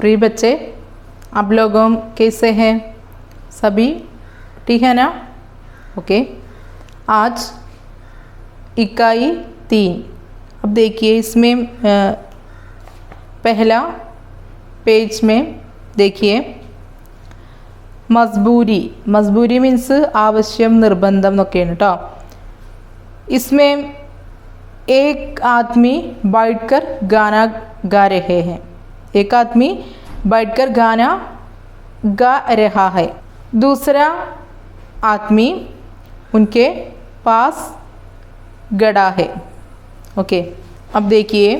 प्रिय बच्चे, आप लोगों कैसे हैं? सभी ठीक है ना? ओके। आज इकाई 3। अब देखिए इसमें पहला पेज में देखिए मजबूरी। मजबूरी मीन्स आवश्यम निर्बंधम എന്നൊക്കെയാണ് കേട്ടോ. इसमें एक आदमी बैठकर गाना गा रहे हैं. एक आदमी बैठकर गाना गा रहा है. दूसरा आदमी उनके पास गड़ा है. ओके. अब देखिए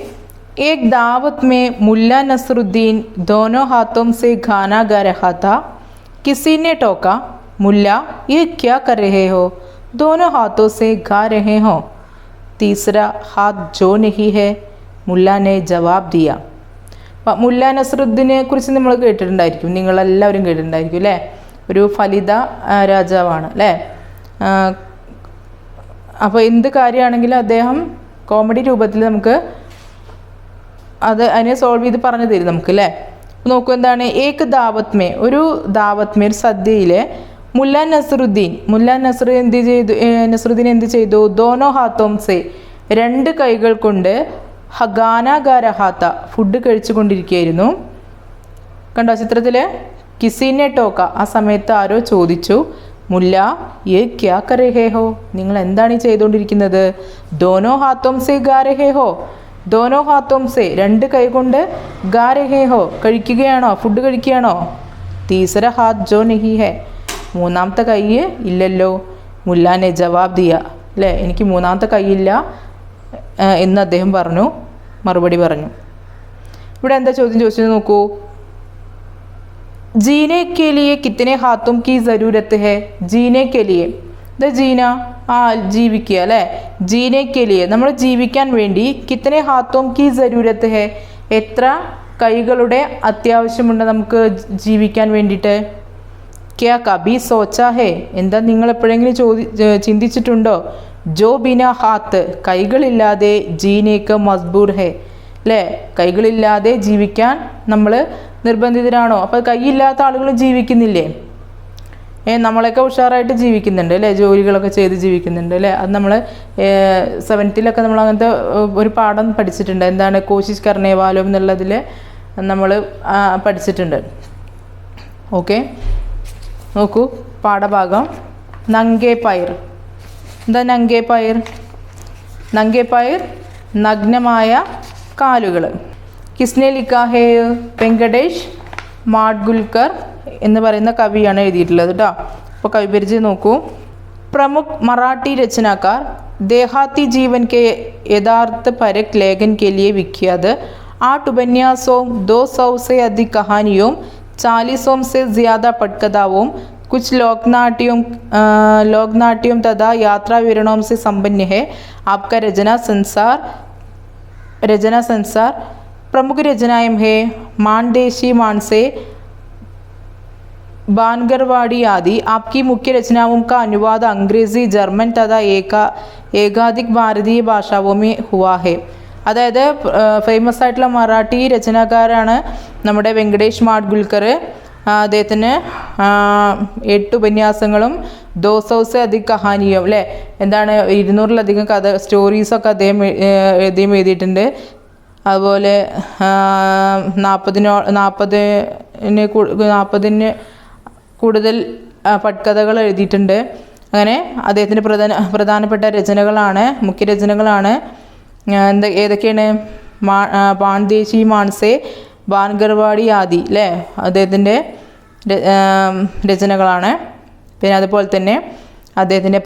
एक दावत में मुल्ला नसरुद्दीन दोनों हाथों से गाना गा रहा था. किसी ने टोका, मुल्ला ये क्या कर रहे हो? दोनों हाथों से गा रहे हो. तीसरा हाथ जो नहीं है, मुल्ला ने जवाब दिया. മുല്ല നസറുദ്ദീനെ കുറിച്ച് നമ്മൾ കേട്ടിട്ടുണ്ടായിരിക്കും, നിങ്ങളെല്ലാവരും കേട്ടിട്ടുണ്ടായിരിക്കും അല്ലേ. ഒരു ഫലിത രാജാവാണ് അല്ലേ. അപ്പോൾ എന്ത് കാര്യമാണെങ്കിലും അദ്ദേഹം കോമഡി രൂപത്തിൽ നമുക്ക് അതിനെ സോൾവ് ചെയ്ത് പറഞ്ഞു തരും നമുക്ക് അല്ലേ. നോക്കൂ എന്താണ് ഏക് ദാവത്മേ, ഒരു ദാവത്മേ ഒരു സദ്യയിൽ മുല്ല നസറുദ്ദീൻ എന്ത് ചെയ്തു? ദോനോ ഹാത്തോംസെ രണ്ട് കൈകൾ കൊണ്ട് ഹഗാന ഗാരഹാത്ത ഫുഡ് കഴിച്ചു കൊണ്ടിരിക്കുകയായിരുന്നു. കണ്ടോ ചിത്രത്തിൽ? കിസിനെ ടോക്ക, ആ സമയത്ത് ആരോ ചോദിച്ചു, മുല്ല യേ ക്യാ കർ രഹേ ഹോ? നിങ്ങൾ എന്താണ് ഈ ചെയ്തുകൊണ്ടിരിക്കുന്നത്? ദോനോ ഹാത്തോംസെ ഗാ രഹേ ഹോ? ദോനോ ഹാത്തോംസെ രണ്ട് കൈ കൊണ്ട് ഗാ രഹേ ഹോ കഴിക്കുകയാണോ? ഫുഡ് കഴിക്കുകയാണോ? തീസര ഹാത്ത് ജോ നഹി ഹെ, മൂന്നാമത്തെ കൈ ഇല്ലല്ലോ. മുല്ലാനെ ജവാബ് ദിയ, അല്ലേ, എനിക്ക് മൂന്നാമത്തെ കൈയില്ല എന്ന് അദ്ദേഹം പറഞ്ഞു, മറുപടി പറഞ്ഞു. ഇവിടെ എന്താ ചോദ്യം ചോദിച്ചത് നോക്കൂ. ജീനെ കെ ലിയെ കിത്തനെ ഹാത്തും കി ജരൂരത്ത് ഹെ? ജീനെ കെ ലിയെ, ഇത് ജീന, ജീവിക്കുക അല്ലേ. ജീനെ കെ ലിയെ, നമ്മൾ ജീവിക്കാൻ വേണ്ടി കിത്തനെ ഹാത്തും കി ജരൂരത്ത് ഹെ, എത്ര കൈകളുടെ അത്യാവശ്യമുണ്ട് നമുക്ക് ജീവിക്കാൻ വേണ്ടിയിട്ട്? ക്യാ കബി സോച്ചാ ഹെ, എന്താ നിങ്ങൾ എപ്പോഴെങ്കിലും ചിന്തിച്ചിട്ടുണ്ടോ? ജോ ബിന ഹാത്ത്, കൈകളില്ലാതെ ജീനേക്ക് മസ്ബൂർ ഹെ, അല്ലേ, കൈകളില്ലാതെ ജീവിക്കാൻ നമ്മൾ നിർബന്ധിതരാണോ? അപ്പോൾ കൈയില്ലാത്ത ആളുകൾ ജീവിക്കുന്നില്ലേ? നമ്മളൊക്കെ ഉഷാറായിട്ട് ജീവിക്കുന്നുണ്ട് അല്ലേ, ജോലികളൊക്കെ ചെയ്ത് ജീവിക്കുന്നുണ്ട് അല്ലേ. അത് നമ്മൾ 7th നമ്മൾ അങ്ങനത്തെ ഒരു പാഠം പഠിച്ചിട്ടുണ്ട്. എന്താണ് കോശിഷ് കർണേ വാലോ എന്നുള്ളതിൽ നമ്മൾ പഠിച്ചിട്ടുണ്ട്. ഓക്കെ, നോക്കൂ പാഠഭാഗം. നംഗേ പയർ. എന്താ നംഗേ പയർ? നംഗേ പയർ നഗ്നമായ കാലുകൾ. കിസ്നെ ലിഖാ ഹേ? വെങ്കടേഷ് മാഡ്ഗുൽക്കർ എന്ന് പറയുന്ന കവിയാണ് എഴുതിയിട്ടുള്ളത് കേട്ടോ. അപ്പോൾ കവിപരിചയം നോക്കൂ. പ്രമുഖ് മറാഠി രചനാकार, देहाती जीवन के यथार्थ परक लेखन के लिए विख्यात 8 उपन्यासों, 200 से अधिक कहानियों, 40 से ज़्यादा पटकथाओं, कुछ लोकनाट्यों तथा यात्रा विवरणों से संपन्न है. आपका रचना संसार प्रमुख रचनाएं है मानदेशी, मानसे, बानगरवाड़ी आदि. आपकी मुख्य रचनाओं का अनुवाद अंग्रेज़ी, जर्मन तथा एकाधिक भारतीय भाषाओं में हुआ है. അതായത് ഫേമസ് ആയിട്ടുള്ള മറാഠി രചനാകാരാണ് നമ്മുടെ വെങ്കടേഷ് മാഡ്ഗുൽക്കർ. അദ്ദേഹത്തിന് 8 ഉപന്യാസങ്ങളും 200 से अधिक കഹാനിയും, അല്ലേ, എന്താണ് 200-ലധികം സ്റ്റോറീസൊക്കെ അദ്ദേഹം എഴുതിയിട്ടുണ്ട്. അതുപോലെ 40-ന് കൂടുതൽ പട്കഥകൾ എഴുതിയിട്ടുണ്ട്. അങ്ങനെ അദ്ദേഹത്തിൻ്റെ പ്രധാനപ്പെട്ട രചനകളാണ്, മുഖ്യ രചനകളാണ് ഏതൊക്കെയാണ്? മാൻദേശി, മാൻസെ, ബാൻഗർവാടി ആദി, അല്ലേ, അദ്ദേഹത്തിൻ്റെ രചനകളാണ്. പിന്നെ അതുപോലെ തന്നെ അദ്ദേഹത്തിൻ്റെ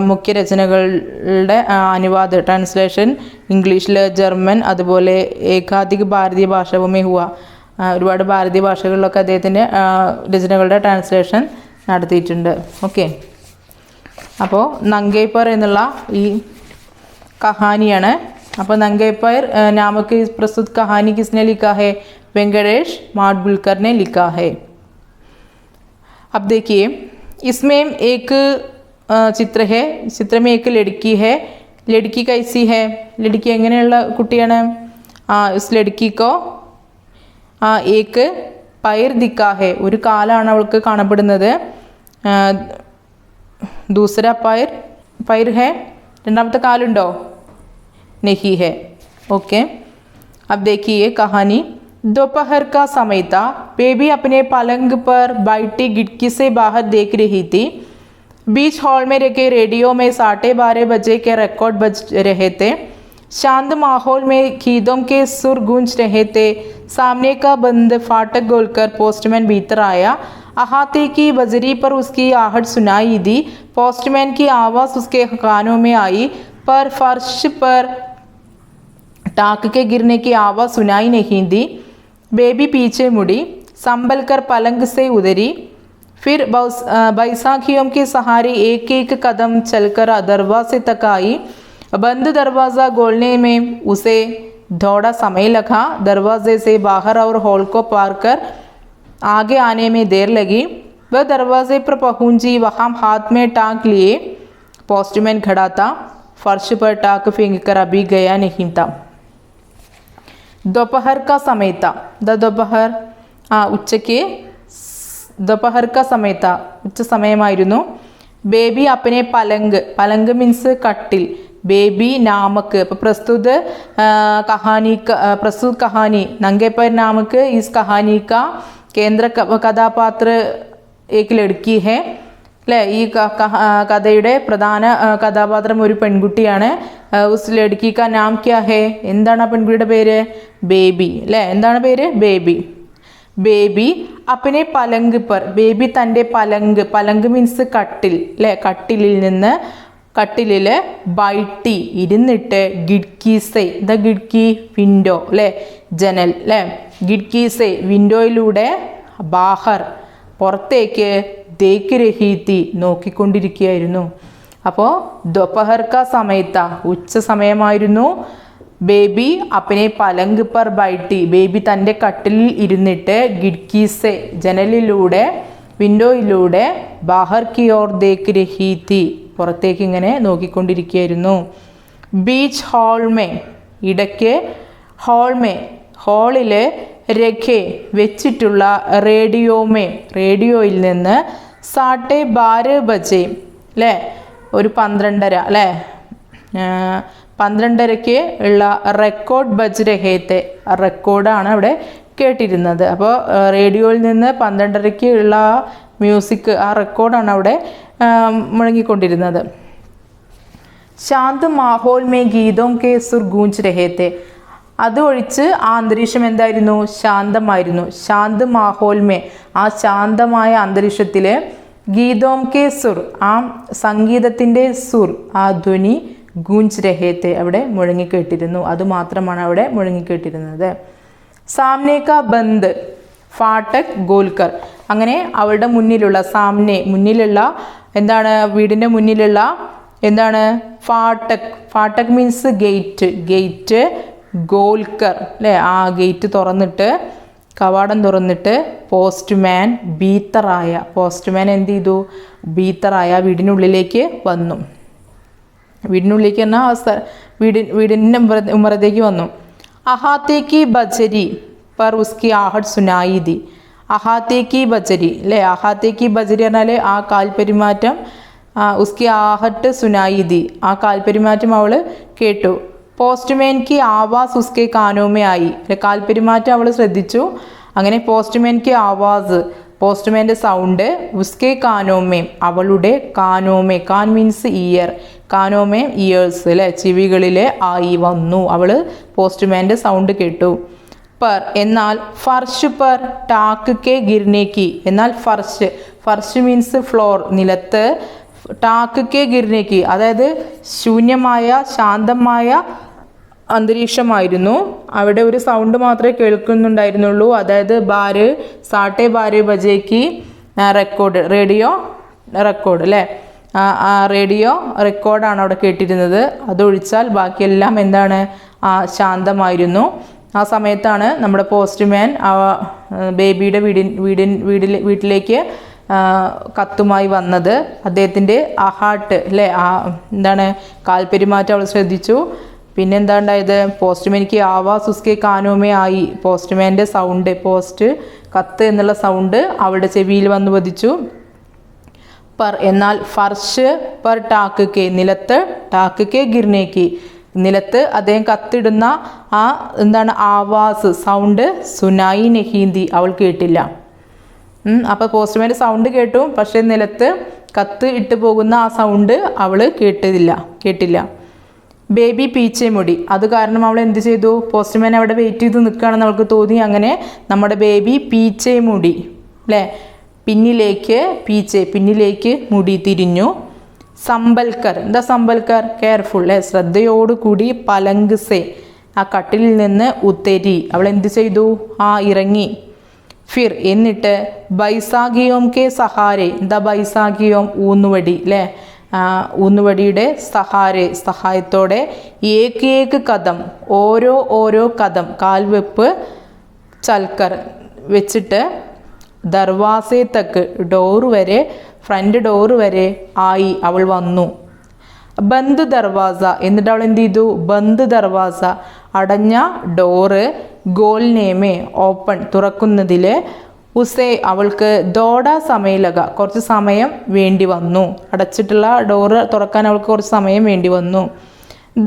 മുഖ്യ രചനകളുടെ അനുവാദ ട്രാൻസ്ലേഷൻ ഇംഗ്ലീഷിൽ, ജർമ്മൻ, അതുപോലെ ഏകാധിക ഭാരതീയ ഭാഷവുമേ ഹുവ, ഒരുപാട് ഭാരതീയ ഭാഷകളിലൊക്കെ അദ്ദേഹത്തിൻ്റെ രചനകളുടെ ട്രാൻസ്ലേഷൻ നടത്തിയിട്ടുണ്ട്. ഓക്കെ. അപ്പോൾ നംഗേ പയർ എന്നുള്ള ഈ കഹാനിയാണ്. അപ്പോൾ നംഗേ പയർ നാമക്ക് പ്രസ്തുത कहानी किसने लिखा है? वेंकटेश माडगुलकर ने लिखा है. अब देखिए इसमें एक चित्र है. चित्र में एक लड़की है. लड़की कैसी है? लड़की എങ്ങനെയുള്ള കുട്ടിയാണ്? इस लड़की को ഏക്ക് പൈർ ദിക്കാ ഹെ, ഒരു കാലാണ് അവൾക്ക് കാണപ്പെടുന്നത്. ദൂസര പൈർ പൈർ ഹെ, രണ്ടാമത്തെ കാലുണ്ടോ? नहीं है. ओके, अब देखिए कहानी. दोपहर का समय था. बेबी अपने पलंग पर बैठी खिड़की से बाहर देख रही थी. बीच हॉल में रखे रेडियो में 12:30 बजे के रिकॉर्ड बज रहे थे. शांत माहौल में गीतों के सुर गूंज रहे थे. सामने का बंद फाटक खोलकर पोस्टमैन भीतर आया. अहाते की बजरी पर उसकी आहट सुनाई दी. पोस्टमैन की आवाज़ उसके कानों में आई, पर फर्श पर टाक के गिरने की आवाज़ सुनाई नहीं दी. बेबी पीछे मुड़ी, संभल कर पलंग से उतरी. फिर बैसाखियों के सहारे एक एक कदम चलकर दरवाजे तक आई. बंद दरवाज़ा खोलने में उसे थोड़ा समय लगा. दरवाजे से बाहर और हॉल को पार कर आगे आने में देर लगी. वह दरवाजे पर पहुंची. वहाँ हाथ में टाक लिए पोस्टमैन खड़ा था. फर्श पर टाक फेंक कर अभी गया नहीं था. दोपहर का समय था. दोपहर ഉച്ചയ്ക്ക് दोपहर का समय था, ഉച്ച സമയമായിരുന്നു. बेबी अपने पलंग, पलंग मीन्स कटिल, बेबी नामक. അപ്പോൾ प्रस्तुत कहानी नंगे पैर नामक इस कहानी का केंद्र कഥാപാത്ര एक लड़की है അല്ലേ. ഈ കഥയുടെ പ്രധാന കഥാപാത്രം ഒരു പെൺകുട്ടിയാണ്. ഉസ് ലഡ്കി കാ നാം ക്യാ ഹേ, എന്താണ് ആ പെൺകുട്ടിയുടെ പേര്? ബേബി അല്ലേ. എന്താണ് പേര്? ബേബി. ബേബി അപ്പനെ പലങ്ക് പർ, ബേബി തൻ്റെ പലങ്ക് മീൻസ് കട്ടിൽ അല്ലേ. കട്ടിലിൽ ബൈട്ടി ഇരുന്നിട്ട് ഗിഡ്കീസെ, ദ ഗിഡ്കി വിൻഡോ അല്ലേ, ജനൽ അല്ലേ. ഗിഡ്കീസെ വിൻഡോയിലൂടെ, ബാഹർ പുറത്തേക്ക്, ദേക്ക് രഹീത്തി നോക്കിക്കൊണ്ടിരിക്കുകയായിരുന്നു. അപ്പോൾ ദോപഹർ കാ സമയത്ത ഉച്ച സമയമായിരുന്നു. ബേബി അപ്പനെ പലങ്ക് പർ ബൈട്ടി, ബേബി തൻ്റെ കട്ടിലിൽ ഇരുന്നിട്ട് ഗിഡ്കീസെ ജനലിലൂടെ, വിൻഡോയിലൂടെ, ബാഹർ കി ഓർ ദേക്ക് രഹീത്തി പുറത്തേക്ക് ഇങ്ങനെ നോക്കിക്കൊണ്ടിരിക്കുകയായിരുന്നു. ബീച്ച് ഹോൾമേ, ഇടയ്ക്ക്, ഹോൾമേ ഹാളിൽ, രഖേ വെച്ചിട്ടുള്ള, റേഡിയോമേ റേഡിയോയിൽ നിന്ന്, 12:30 ബജെ അല്ലേ, ഒരു 12:30 അല്ലേ, 12:30 ഉള്ള റെക്കോർഡ് ബജ് രഹേത്തെ, റെക്കോർഡാണ് അവിടെ കേട്ടിരുന്നത്. അപ്പോൾ റേഡിയോയിൽ നിന്ന് 12:30 ഉള്ള മ്യൂസിക്, ആ റെക്കോർഡാണ് അവിടെ മുഴങ്ങിക്കൊണ്ടിരുന്നത്. ശാന്ത് മാഹോൽ മേ ഗീതോം കെ സുർ ഗൂഞ്ച് രഹേത്തെ, അത് ഒഴിച്ച് ആ അന്തരീക്ഷം എന്തായിരുന്നു? ശാന്തമായിരുന്നു. ശാന്ത് മാഹോൽ മേ, ആ ശാന്തമായ അന്തരീക്ഷത്തിൽ, ഗീതോം കെ സുർ, ആ സംഗീതത്തിൻ്റെ സുർ, ആ ധ്വനി, ഗൂഞ്ച് രഹേത്തെ അവിടെ മുഴങ്ങിക്കേട്ടിരുന്നു. അതുമാത്രമാണ് അവിടെ മുഴങ്ങിക്കേട്ടിരുന്നത്. സാമ്നെ കാ ബന്ദ് ഫാട്ടക് ഗോൽക്കർ, അങ്ങനെ അവളുടെ മുന്നിലുള്ള, സാമ്നെ മുന്നിലുള്ള, എന്താണ്? വീടിൻ്റെ മുന്നിലുള്ള എന്താണ്? ഫാട്ടക് മീൻസ് ഗേറ്റ്, ഗോൽക്കർ അല്ലേ, ആ ഗേറ്റ് തുറന്നിട്ട്, കവാടം തുറന്നിട്ട്, പോസ്റ്റ്മാൻ ബീത്തറായ, പോസ്റ്റ്മാൻ എന്ത് ചെയ്തു? ബീത്തറായ വീടിനുള്ളിലേക്ക് വന്നു. വീടിനുള്ളിലേക്ക് പറഞ്ഞാൽ വീടിൻ്റെ ഉമ്മറത്തേക്ക് വന്നു. അഹാത്തേക്ക് ബജരി പർ ഉസ്കി ആഹട്ട് സുനായി ദി, അഹാത്തേക്ക് ബജരി അല്ലേ. അഹാത്തേക്ക് ബജരി പറഞ്ഞാൽ ആ കാൽപെരുമാറ്റം, ഉസ്കി ആഹട്ട് സുനായി ദി, ആ കാൽപെരുമാറ്റം അവൾ കേട്ടു. പോസ്റ്റ്മാൻ കി ആവാസ് ഉസ്കെ കാനോമേ ആയി, കാൽപെരുമാറ്റം അവൾ ശ്രദ്ധിച്ചു. അങ്ങനെ പോസ്റ്റ്മാൻ കി ആവാസ്, പോസ്റ്റ്മാൻ്റെ സൗണ്ട്, ഉസ്കെ കാനോമേ അവളുടെ കാനോമേ, കാൻ മീൻസ് ഇയർ, കാനോമേ ഇയേഴ്സ് അല്ലേ, ചെവികളിൽ ആയി വന്നു. അവൾ പോസ്റ്റ്മാൻ്റെ സൗണ്ട് കേട്ടു. പർ എന്നാൽ, ഫർഷ് പർ ടാക്ക് കെ ഗിർനേക്ക്, എന്നാൽ ഫർഷ് മീൻസ് ഫ്ലോർ, നിലത്ത്, ടാക്ക് കെ ഗിർനേക്ക് അതായത് ശൂന്യമായ ശാന്തമായ അന്തരീക്ഷമായിരുന്നു. അവിടെ ഒരു സൗണ്ട് മാത്രമേ കേൾക്കുന്നുണ്ടായിരുന്നുള്ളൂ. അതായത് 12:30 ബജേക്ക് റേഡിയോ റെക്കോർഡ് അല്ലേ, ആ റേഡിയോ റെക്കോർഡാണ് അവിടെ കേട്ടിരുന്നത്. അതൊഴിച്ചാൽ ബാക്കിയെല്ലാം എന്താണ്? ശാന്തമായിരുന്നു. ആ സമയത്താണ് നമ്മുടെ പോസ്റ്റ്മാൻ ബേബിയുടെ വീട്ടിലേക്ക് കത്തുമായി വന്നത്. അദ്ദേഹത്തിൻ്റെ ഹാർട്ട് അല്ലേ, എന്താണ്? കാൽപെരുമാറ്റം അവൾ ശ്രദ്ധിച്ചു. പിന്നെന്താ ഉണ്ടായത്? പോസ്റ്റ്മാനിക്ക് ആവാസ് ഉസ്കെ കാനോമേ ആയി, പോസ്റ്റ്മാൻ്റെ സൗണ്ട്, പോസ്റ്റ് കത്ത് എന്നുള്ള സൗണ്ട് അവളുടെ ചെവിയിൽ വന്നു പതിച്ചു. പർ എന്നാൽ ഫർഷ് പർ ടാക്ക് കെ, നിലത്ത്, ടാക്ക് കെ ഗിർനേക്ക്, നിലത്ത് അദ്ദേഹം കത്തിടുന്ന ആ എന്താണ് ആവാസ് സൗണ്ട് സുനായി നെഹീന്തി, അവൾ കേട്ടില്ല. അപ്പോൾ പോസ്റ്റ്മാൻ്റെ സൗണ്ട് കേട്ടു, പക്ഷേ നിലത്ത് കത്ത് ഇട്ട് പോകുന്ന ആ സൗണ്ട് അവൾ കേട്ടില്ല. ബേബി പീച്ചെ മുടി, അത് കാരണം അവൾ എന്ത് ചെയ്തു? പോസ്റ്റ്മാൻ അവിടെ വെയിറ്റ് ചെയ്ത് നിൽക്കുകയാണെന്ന് അവൾക്ക് തോന്നി. അങ്ങനെ നമ്മുടെ ബേബി പീച്ചെ മുടി, അല്ലേ, പിന്നിലേക്ക് മുടി തിരിഞ്ഞു. സമ്പൽക്കർ, എന്താ സമ്പൽക്കർ? കെയർഫുൾ, ശ്രദ്ധയോടുകൂടി. പലങ്ക് സെ, ആ കട്ടിലിൽ നിന്ന് ഉത്തരി, അവൾ എന്ത് ചെയ്തു? ഇറങ്ങി. ഫിർ എന്നിട്ട് ബൈസാഖിയോം കെ സഹാരെ, എന്താ ബൈസാഖിയോം? ഊന്നുവടി, അല്ലേ, ഊന്നുവടിയുടെ സഹായത്തോടെ ഏക് കദം, ഓരോ കദം, കാൽവെപ്പ്, ചൽക്കർ വെച്ചിട്ട്, ദർവാസെ തക്ക്, ഡോറ് വരെ, ഫ്രണ്ട് ഡോറ് വരെ ആയി, അവൾ വന്നു. ബന്ദ് ദർവാസ, എന്നിട്ട് അവൾ എന്ത് ചെയ്തു? ബന്ദ് ദർവാസ, അടഞ്ഞ ഡോറ്, ഗോൽനേമേ ഓപ്പൺ, തുറക്കുന്നതിൽ, ഉസേ അവൾക്ക്, ദോഡ സമയലക, കുറച്ച് സമയം വേണ്ടി വന്നു. അടച്ചിട്ടുള്ള ഡോറ് തുറക്കാൻ അവൾക്ക് കുറച്ച് സമയം വേണ്ടി വന്നു.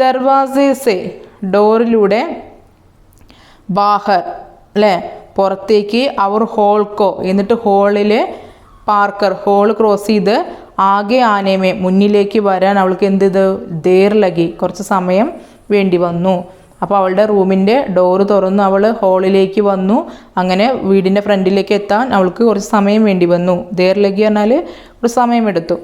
ദർവാസെ സെ, ഡോറിലൂടെ, ബാഹർ, അല്ലേ, പുറത്തേക്ക്, അവർ ഹോൾക്കോ, എന്നിട്ട് ഹോളിൽ, പാർക്കർ, ഹോൾ ക്രോസ് ചെയ്ത്, ആകെ ആനേമേ, മുന്നിലേക്ക് വരാൻ അവൾക്ക് എന്ത് ചെയ്തു? ദേർ ലഗി, കുറച്ച് സമയം വേണ്ടി വന്നു. അപ്പോൾ അവളുടെ റൂമിൻ്റെ ഡോറ് തുറന്ന് അവൾ ഹോളിലേക്ക് വന്നു. അങ്ങനെ വീടിൻ്റെ ഫ്രണ്ടിലേക്ക് എത്താൻ അവൾക്ക് കുറച്ച് സമയം വേണ്ടി വന്നു. ദേർ ലഗി പറഞ്ഞാൽ ഒരു സമയമെടുത്തു.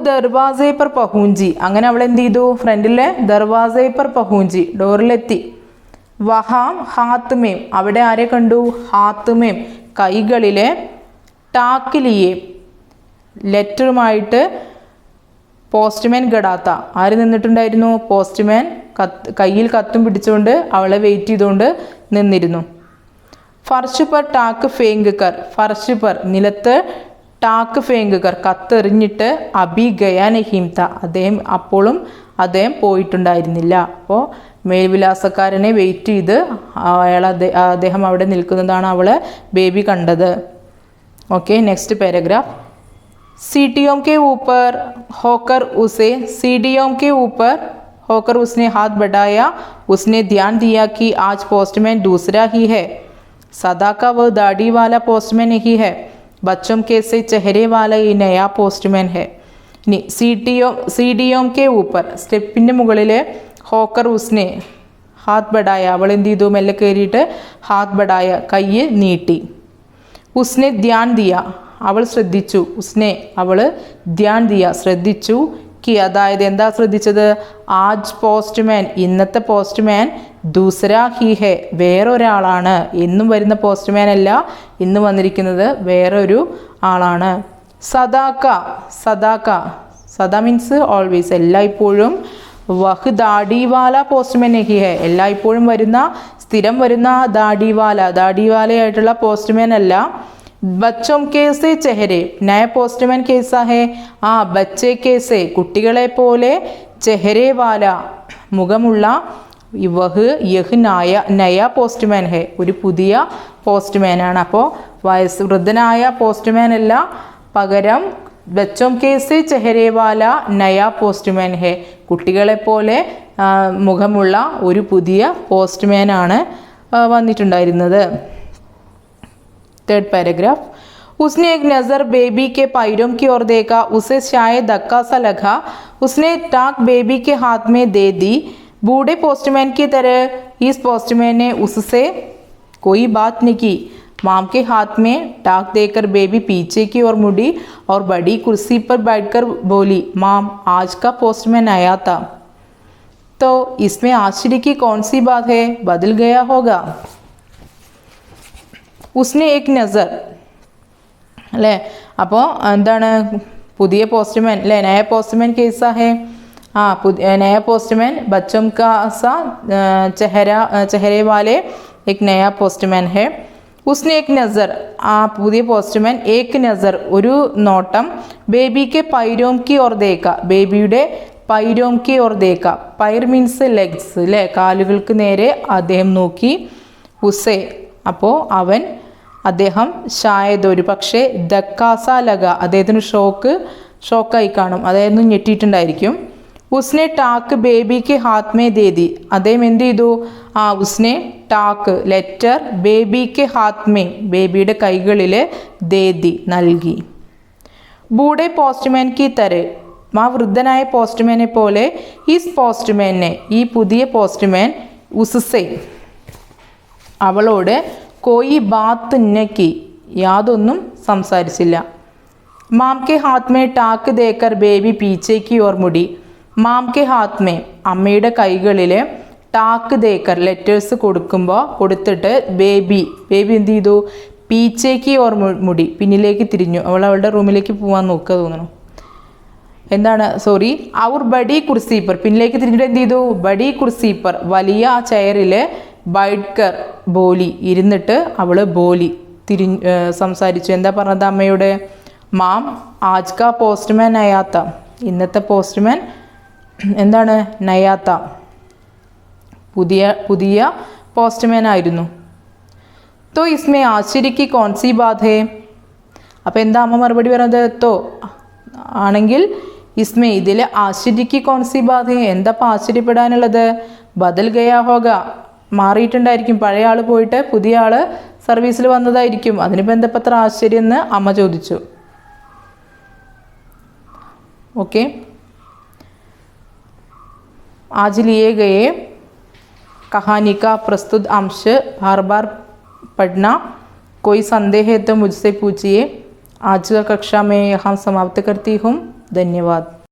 ദർവാസെ പർ പഹൂഞ്ചി, അങ്ങനെ അവൾ എന്ത് ചെയ്തു? ഫ്രണ്ടിലെ ദർവാസെ പർ പഹൂഞ്ചി, ഡോറിലെത്തി. വഹാം ഹാത്തുമേം, അവിടെ ആരെ കണ്ടു? ഹാത്തുമേം, കൈകളിലെ, ടാക്കിലിയെ, ലെറ്ററുമായിട്ട്, പോസ്റ്റ്മാൻ ഗഡാത്ത, ആര് നിന്നിട്ടുണ്ടായിരുന്നു? പോസ്റ്റ്മാൻ കയ്യിൽ കത്തും പിടിച്ചുകൊണ്ട് അവളെ വെയിറ്റ് ചെയ്തുകൊണ്ട് നിന്നിരുന്നു. ഫർഷ് പർ ടാക്ക് ഫേങ്കർ, ഫർഷ് പർ നിലത്ത്, ടാക്ക് ഫേങ്കർ കത്തെറിഞ്ഞിട്ട്, അബി ഗയാ നഹീംത, അദ്ദേഹം പോയിട്ടുണ്ടായിരുന്നില്ല. അപ്പോൾ മേൽവിലാസക്കാരനെ വെയിറ്റ് ചെയ്ത് അദ്ദേഹം അവിടെ നിൽക്കുന്നതാണ് അവളെ ബേബി കണ്ടത്. Okay next paragraph. सीढ़ियों के ऊपर होकर उसने हाथ बढ़ाया. उसने ध्यान दिया कि आज पोस्टमैन दूसरा ही है. सदा का वह दाढ़ी वाला पोस्टमैन नहीं है. बच्चों के से चेहरे वाला ये नया पोस्टमैन है. सीढ़ियों के ऊपर സ്റ്റെപ്പിൻ്റെ മുകളിൽ ഹോക്കർ ഉസ്നെ ഹാത്ത് ബഡായ, അവൾ എന്ത് ചെയ്തു? മെല്ലെ കയറിയിട്ട് ഹാത്ത് ബഡായ, കൈ നീട്ടി. ഉസ്നെ ധ്യാൻ ദിയ, അവൾ ശ്രദ്ധിച്ചു. അവൾ ധ്യാൻ ദിയ, ശ്രദ്ധിച്ചു. കി അതായത് എന്താ ശ്രദ്ധിച്ചത്? ആജ് പോസ്റ്റ്മാൻ, ഇന്നത്തെ പോസ്റ്റ്മാൻ, ദൂസര ഹി ഹെ, വേറൊരാളാണ്. എന്നും വരുന്ന പോസ്റ്റ്മാൻ അല്ല, ഇന്ന് വന്നിരിക്കുന്നത് വേറൊരു ആളാണ്. സദാ മീൻസ് ഓൾവേസ്, എല്ലായ്പ്പോഴും. വഹ് ദാഡിവാല പോസ്റ്റ്മാൻ നഹി ഹെ, എല്ലായ്പ്പോഴും വരുന്ന, സ്ഥിരം വരുന്ന ദാഡിവാലയായിട്ടുള്ള പോസ്റ്റ്മാൻ അല്ല. ബച്ചോം കേസെ ചെഹരെ, നയ പോസ്റ്റ്മാൻ കേസാ ഹെ, ബച്ചെ കേസെ, കുട്ടികളെ പോലെ, ചെഹരെ വാല, മുഖമുള്ള, യഹ് നയ പോസ്റ്റ്മാൻ ഹെ, ഒരു പുതിയ പോസ്റ്റ്മാനാണ്. അപ്പോൾ വൃദ്ധനായ പോസ്റ്റ്മാൻ അല്ല, പകരം ബച്ചോം കേസെ ചെഹരെ വാല നയ പോസ്റ്റ്മാൻ ഹെ, കുട്ടികളെ പോലെ മുഖമുള്ള ഒരു പുതിയ പോസ്റ്റ്മാനാണ് വന്നിട്ടുണ്ടായിരുന്നത്. Third paragraph. उसने एक नज़र बेबी के पैरों की ओर देखा. उसे शायद धक्का सा लगा. उसने टाक बेबी के हाथ में दे दी. बूढ़े पोस्टमैन की तरह इस पोस्टमैन ने उससे कोई बात नहीं की. माम के हाथ में टाक देकर बेबी पीछे की ओर मुड़ी और बड़ी कुर्सी पर बैठकर बोली, माम आज का पोस्टमैन आया था. तो इसमें आश्चर्य की कौन सी बात है? बदल गया होगा. ഉസ്നെ ഏക് നസർ, അല്ലേ, അപ്പോൾ എന്താണ്? പുതിയ പോസ്റ്റ്മാൻ അല്ലേ, നയ പോസ്റ്റ്മാൻ കേസാ ഹെ, നയ പോസ്റ്റ്മാൻ, ബച്ചം കാ സാ ചെഹരെ വാലെ ഏക് നയ പോസ്റ്റ്മാൻ ഹെ. ഉസ്നെ ഏക് നസർ, ആ പുതിയ പോസ്റ്റ്മാൻ, ഏക് നസർ ഒരു നോട്ടം, ബേബിക്ക് പൈരോം കി ഓർ ദേക്ക, ബേബിയുടെ പൈരോം കി ഓർ ദേക്ക. പൈർ മീൻസ് ലെഗ്സ് അല്ലേ, കാലുകൾക്ക് നേരെ അദ്ദേഹം നോക്കി. ഉസേ അപ്പോൾ അദ്ദേഹം ഷായത് ഒരു പക്ഷേ ദക്കാസ ലഗ അദ്ദേഹത്തിന് ഷോക്കായി കാണും, അതായത് ഞെട്ടിയിട്ടുണ്ടായിരിക്കും. ഉസ്നെ ടാക്ക് ബേബിക്ക് ഹാത്ത് മേ ദേദി. അദ്ദേഹം എന്ത് ചെയ്തു? ഉസ്നെ ടാക്ക് ലെറ്റർ ബേബിക്ക് ഹാത്ത് മേ ബേബിയുടെ കൈകളിൽ ദേദി നൽകി. ബൂഡെ പോസ്റ്റ്മാൻ കി തരെ വൃദ്ധനായ പോസ്റ്റ്മാനെ പോലെ ഈസ് പോസ്റ്റ്മാനെ ഈ പുതിയ പോസ്റ്റ്മാൻ ഉസ്സെ അവളോട് കോയി ബാത്ത് നക്കി യാതൊന്നും സംസാരിച്ചില്ല. മാം കെ ഹാത്ത് മേ ടാക്ക് ദേക്കർ ബേബി പീച്ചേക്ക് ഓർ മുടി. മാം കെ ഹാത്ത് മേ അമ്മയുടെ കൈകളിൽ ടാക്ക് ദേക്കർ ലെറ്റേഴ്സ് കൊടുത്തിട്ട് ബേബി എന്ത് ചെയ്തു? പീച്ചേക്ക് ഓർ മുടി പിന്നിലേക്ക് തിരിഞ്ഞു. അവളുടെ റൂമിലേക്ക് പോകാൻ നോക്കുക തോന്നുന്നു. എന്താണ് ഔർ ബഡി കുർസി പർ പിന്നിലേക്ക് തിരിഞ്ഞിട്ട് എന്ത് ചെയ്തു? ബഡി കുർസി പർ വലിയ ആ ചെയറിൽ ബൈഡ്കർ ബോലി ഇരുന്നിട്ട് അവള് സംസാരിച്ചു. എന്താ പറഞ്ഞത് അമ്മയോട്? മാം ആജ് കാ പോസ്റ്റ്മാൻ നയാത്ത ഇന്നത്തെ പോസ്റ്റ്മാൻ എന്താണ്? നയാത്ത പുതിയ പോസ്റ്റ്മാൻ ആയിരുന്നു. തോ ഇസ്മേ ആശ്ചര്യക്ക് കോൺസി ബാത് ഹേ. അപ്പം എന്താ അമ്മ മറുപടി പറയുന്നത്? ആണെങ്കിൽ ഇസ്മേ ഇതിൽ ആശ്ചര്യക്ക് കോൺസി ബാത് ഹേ എന്താ ആശ്ചര്യപ്പെടാനുള്ളത്? ബദൽ ഗയാ ഹോഗ മാറിയിട്ടുണ്ടായിരിക്കും, പഴയ ആൾ പോയിട്ട് പുതിയ ആൾ സർവീസിൽ വന്നതായിരിക്കും, അതിനിപ്പോൾ എന്താ അത്ര ആശ്ചര്യം എന്ന് അമ്മ ചോദിച്ചു. ओके आज लिए गए कहानी का प्रस्तुत अंश बार बार पढ़ना. कोई संदेह है तो मुझसे पूछिए. आज का कक्षा में यहाँ समाप्त करती हूँ. धन्यवाद.